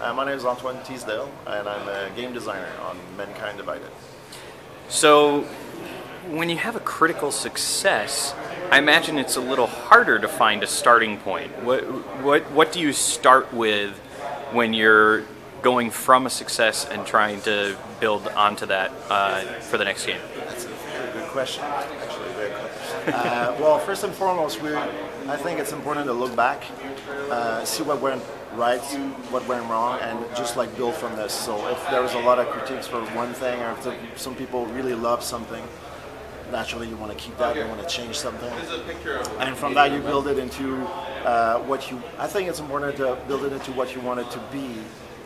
My name is Antoine Tisdale, and I'm a game designer on Mankind Divided. So, when you have a critical success, I imagine it's a little harder to find a starting point. What do you start with when you're going from a success and trying to build onto that for the next game? That's a very good question, actually. Very good. Well, first and foremost, I think it's important to look back, see what went right, what went wrong, and just like build from this. So if there was a lot of critiques for one thing, or if some people really love something, naturally you want to keep that, you want to change something. And from that you build it into I think it's important to build it into what you want it to be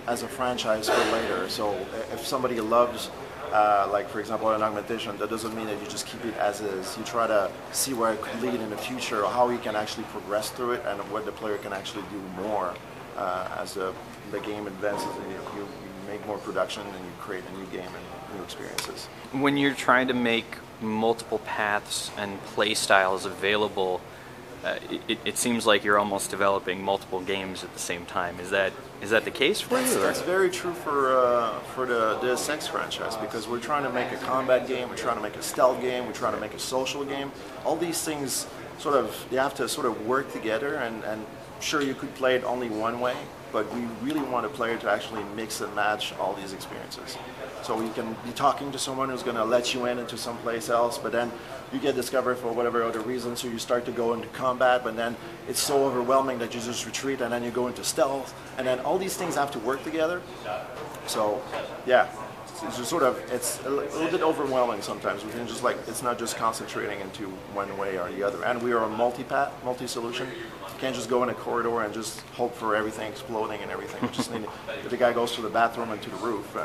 as a franchise for later. So if somebody loves, like for example an augmentation, that doesn't mean that you just keep it as is. You try to see where it could lead in the future, or how you can actually progress through it, and what the player can actually do more as the game advances, and you make more production, and you create a new game and new experiences. When you're trying to make multiple paths and play styles available, it seems like you're almost developing multiple games at the same time. Is that the case for you? That's very true for the Deus Ex franchise, because we're trying to make a combat game, we're trying to make a stealth game, we're trying to make a social game. All these things they have to sort of work together, and sure, you could play it only one way, but we really want a player to actually mix and match all these experiences. So you can be talking to someone who's going to let you into some place else, but then you get discovered for whatever other reason, so you start to go into combat, but then it's so overwhelming that you just retreat, and then you go into stealth, and then all these things have to work together. So yeah, it's a little bit overwhelming sometimes. We can just it's not just concentrating into one way or the other. And we are a multi-path, multi-solution. You can't just go in a corridor and just hope for everything exploding and everything. You just need, if the guy goes to the bathroom and to the roof,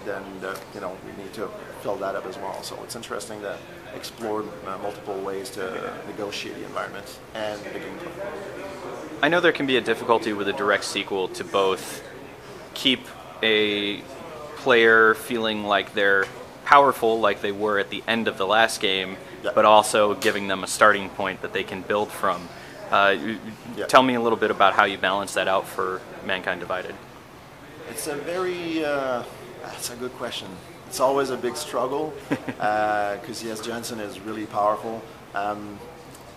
then we need to fill that up as well. So it's interesting to explore multiple ways to negotiate the environment and the gameplay. I know there can be a difficulty with a direct sequel to both keep a player feeling like they're powerful like they were at the end of the last game, yeah, but also giving them a starting point that they can build from. Yeah. Tell me a little bit about how you balance that out for Mankind Divided. It's a very that's a good question. It's always a big struggle because yes, Jensen is really powerful.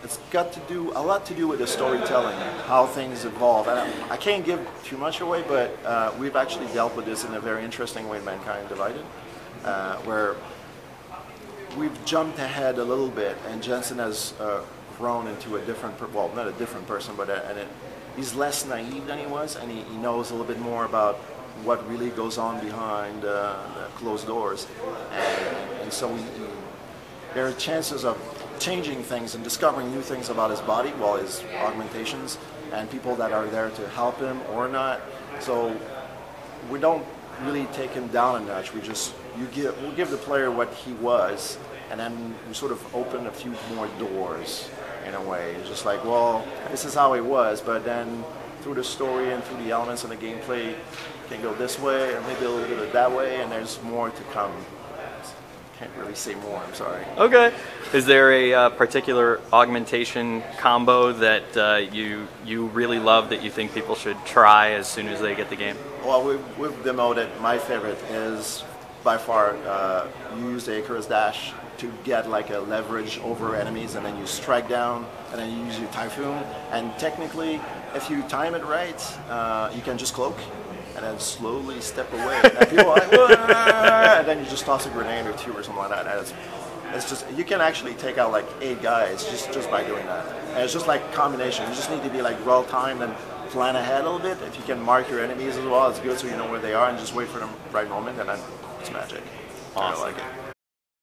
It's got a lot to do with the storytelling, how things evolve. And I can't give too much away, but we've actually dealt with this in a very interesting way in Mankind Divided, where we've jumped ahead a little bit, and Jensen has grown into a different, well, not a different person, but he's less naive than he was, and he knows a little bit more about what really goes on behind the closed doors. And so there are chances of changing things and discovering new things about his body, well, his augmentations, and people that are there to help him or not. So we don't really take him down a notch. We'll give the player what he was, and then we sort of open a few more doors in a way. It's just like, well, this is how he was, but then through the story and through the elements and the gameplay, it can go this way, or maybe a little bit of that way, and there's more to come. Can't really say more, I'm sorry. Okay. Is there a particular augmentation combo that you really love that you think people should try as soon as they get the game? Well, we've demoed it. My favorite is by far you use the Icarus Dash to get like a leverage over enemies, and then you strike down, and then you use your Typhoon. And technically, if you time it right, you can just cloak and then slowly step away. And people are like, and then you just toss a grenade or two or something like that. And it's just, you can actually take out like 8 guys just by doing that. And it's just like combination. You just need to be like well timed and plan ahead a little bit. If you can mark your enemies as well, it's good, so you know where they are, and just wait for the right moment, and then it's magic. Awesome. I like it.